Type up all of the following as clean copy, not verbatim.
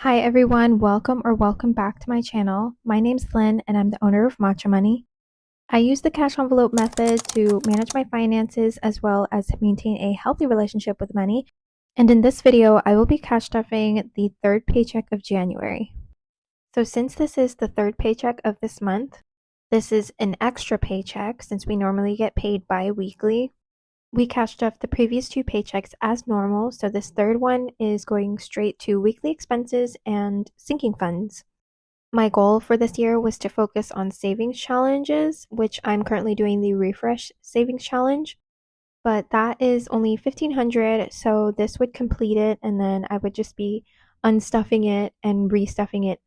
Hi everyone, welcome back to my channel. My name's Lynn and I'm the owner of Matcha Money. I use the cash envelope method to manage my finances as well as maintain a healthy relationship with money. And in this video, I will be cash stuffing the third paycheck of January. So since this is the third paycheck of this month, this is an extra paycheck since we normally get paid bi-weekly. We cashed off the previous two paychecks as normal, so this third one is going straight to weekly expenses and sinking funds. My goal for this year was to focus on savings challenges, which I'm currently doing the refresh savings challenge, but that is only 1,500, so this would complete it and then I would just be unstuffing it and restuffing it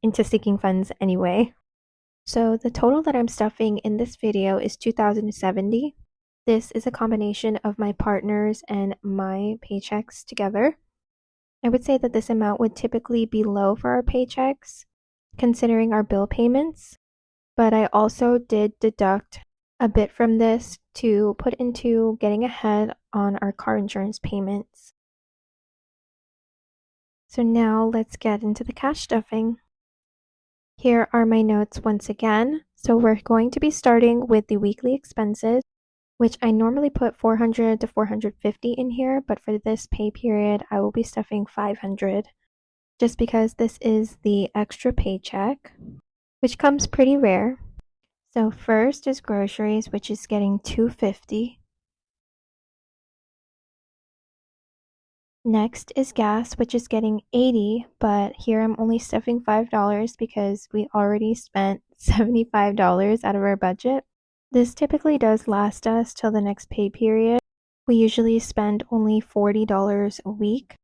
into sinking funds anyway. So the total that I'm stuffing in this video is 2,070. This is a combination of my partner's and my paychecks together. I would say that this amount would typically be low for our paychecks, considering our bill payments, but I also did deduct a bit from this to put into getting ahead on our car insurance payments. So now let's get into the cash stuffing. Here are my notes once again. So we're going to be starting with the weekly expenses, which I normally put 400 to 450 in here, but for this pay period, I will be stuffing 500 just because this is the extra paycheck, which comes pretty rare. So first is groceries, which is getting 250. Next is gas, which is getting 80, but here I'm only stuffing $5 because we already spent $75 out of our budget. This typically does last us till the next pay period. We usually spend only $40 a week,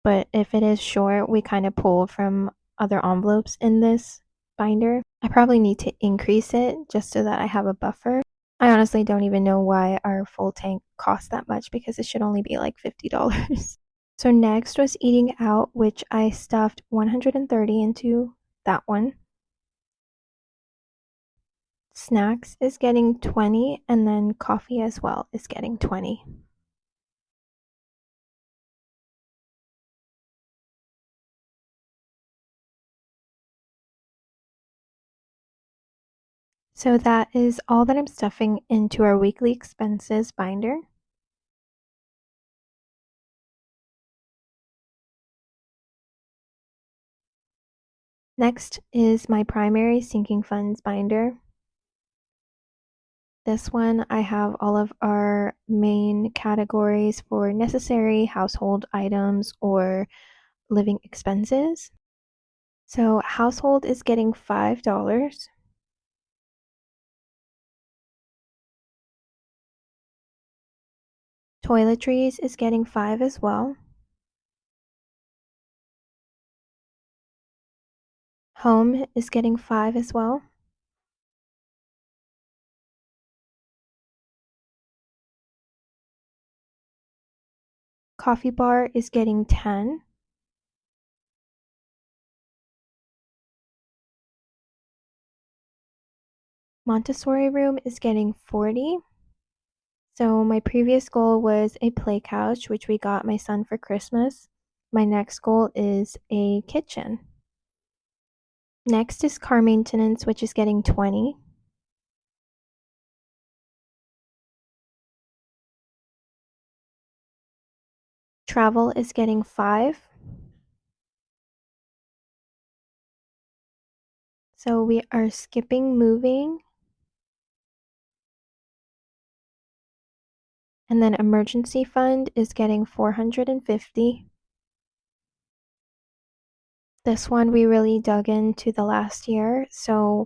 but if it is short, we kind of pull from other envelopes in this binder. I probably need to increase it just so that I have a buffer. I honestly don't even know why our full tank costs that much because it should only be like $50. So next was eating out, which I stuffed 130 into that one. Snacks is getting 20, and then coffee as well is getting 20. So that is all that I'm stuffing into our weekly expenses binder. Next is my primary sinking funds binder. This one I have all of our main categories for necessary household items or living expenses. So household is getting $5. Toiletries is getting 5 as well. Home is getting 5 as well. Coffee bar is getting 10. Montessori room is getting 40. So my previous goal was a play couch, which we got my son for Christmas. My next goal is a kitchen. Next is car maintenance, which is getting 20. Travel is getting 5. So we are skipping moving. And then emergency fund is getting 450. This one we really dug into the last year, so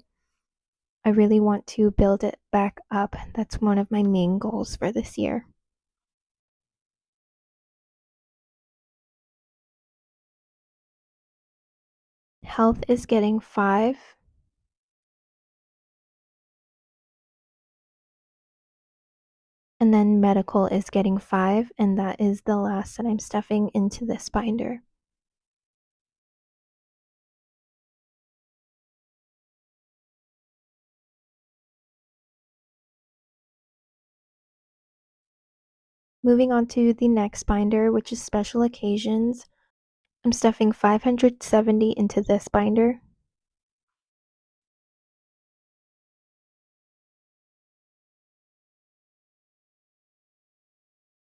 I really want to build it back up. That's one of my main goals for this year. Health is getting 5. And then medical is getting 5, and that is the last that I'm stuffing into this binder. Moving on to the next binder, which is special occasions. I'm stuffing 570 into this binder.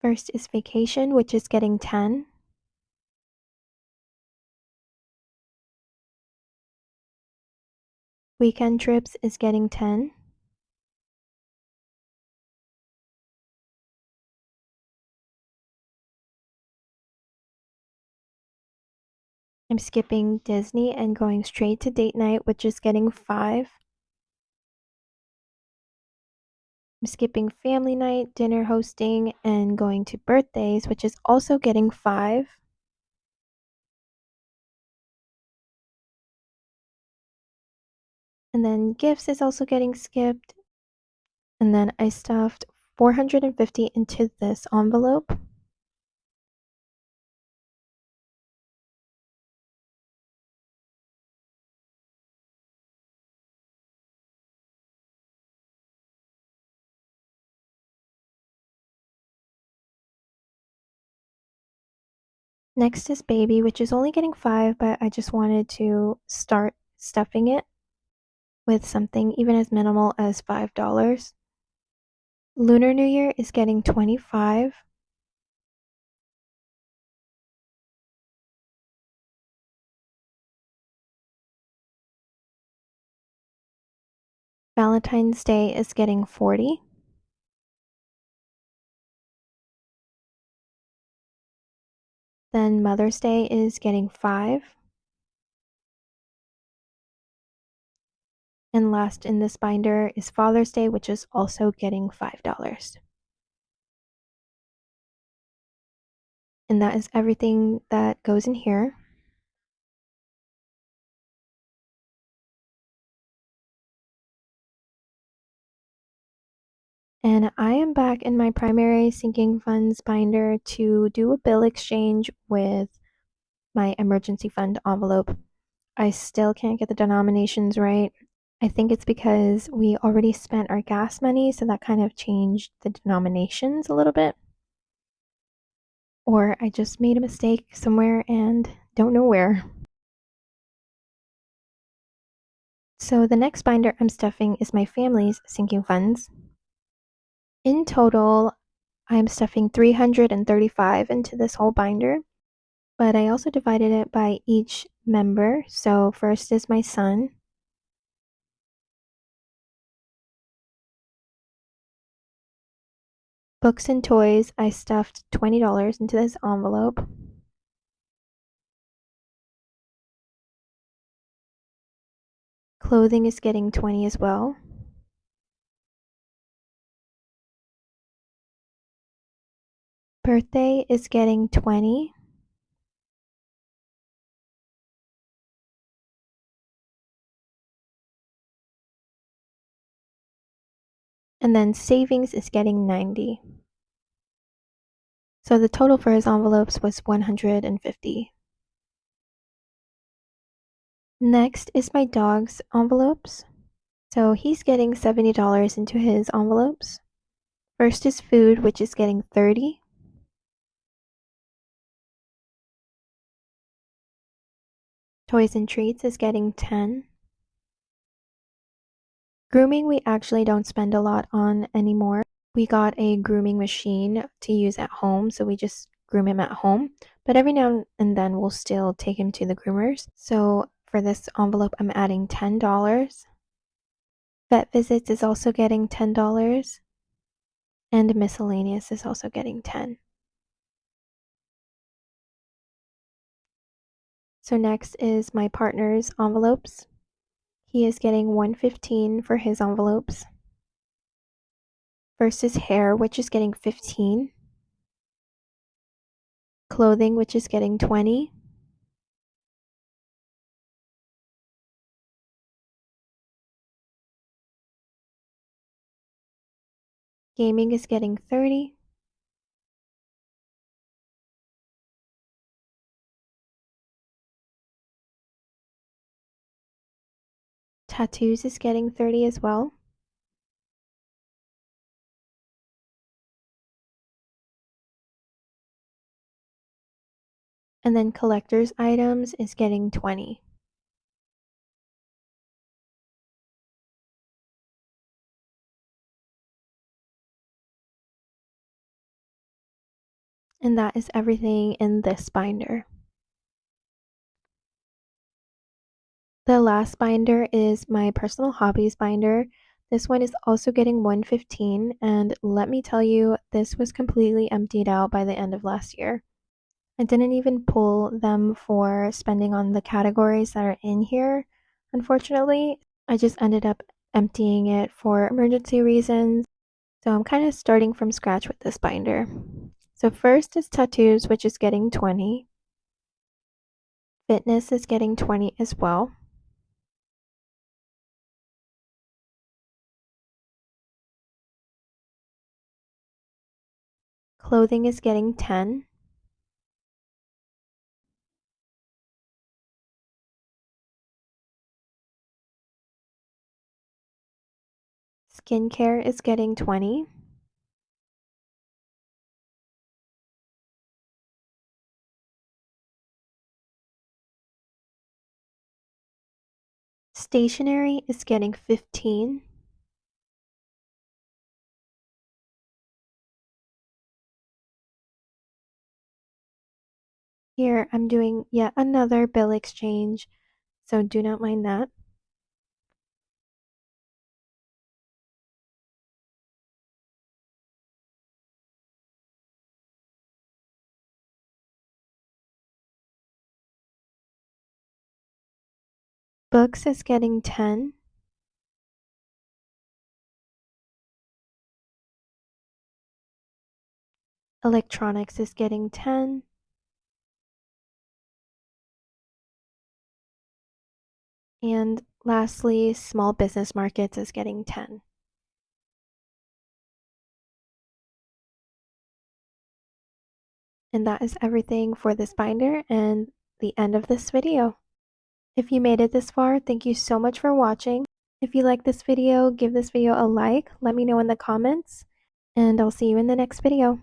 First is vacation, which is getting 10. Weekend trips is getting 10. I'm skipping Disney and going straight to date night, which is getting 5. I'm skipping family night, dinner hosting, and going to birthdays, which is also getting 5. And then gifts is also getting skipped. And then I stuffed 450 into this envelope. Next is baby, which is only getting 5, but I just wanted to start stuffing it with something even as minimal as $5. Lunar New Year is getting 25. Valentine's Day is getting 40. Then Mother's Day is getting 5. And last in this binder is Father's Day, which is also getting $5. And that is everything that goes in here. And I am back in my primary sinking funds binder to do a bill exchange with my emergency fund envelope. I still can't get the denominations right. I think it's because we already spent our gas money, so that kind of changed the denominations a little bit. Or I just made a mistake somewhere and don't know where. So the next binder I'm stuffing is my family's sinking funds. In total, I'm stuffing 335 into this whole binder, but I also divided it by each member. So first is my son. Books and toys, I stuffed $20 into this envelope. Clothing is getting 20 as well. Birthday is getting 20. And then savings is getting 90. So the total for his envelopes was 150. Next is my dog's envelopes. So he's getting $70 into his envelopes. First is food, which is getting 30. Toys and treats is getting 10. Grooming we actually don't spend a lot on anymore. We got a grooming machine to use at home, so we just groom him at home. But every now and then we'll still take him to the groomers. So for this envelope, I'm adding $10. Vet visits is also getting $10. And miscellaneous is also getting 10. So next is my partner's envelopes. He is getting $115 for his envelopes. First is hair, which is getting 15. Clothing, which is getting 20. Gaming is getting 30. Tattoos is getting 30 as well. And then collector's items is getting 20. And that is everything in this binder. The last binder is my personal hobbies binder. This one is also getting 115, and let me tell you, this was completely emptied out by the end of last year. I didn't even pull them for spending on the categories that are in here, unfortunately. I just ended up emptying it for emergency reasons. So I'm kind of starting from scratch with this binder. So first is tattoos, which is getting 20. Fitness is getting 20 as well. Clothing is getting 10. Skincare is getting 20. Stationery is getting 15. Here I'm doing yet another bill exchange, so do not mind that. Books is getting 10. Electronics is getting 10. And lastly, small business markets is getting 10. And that is everything for this binder and the end of this video. If you made it this far, thank you so much for watching. If you like this video, give this video a like, let me know in the comments, and I'll see you in the next video.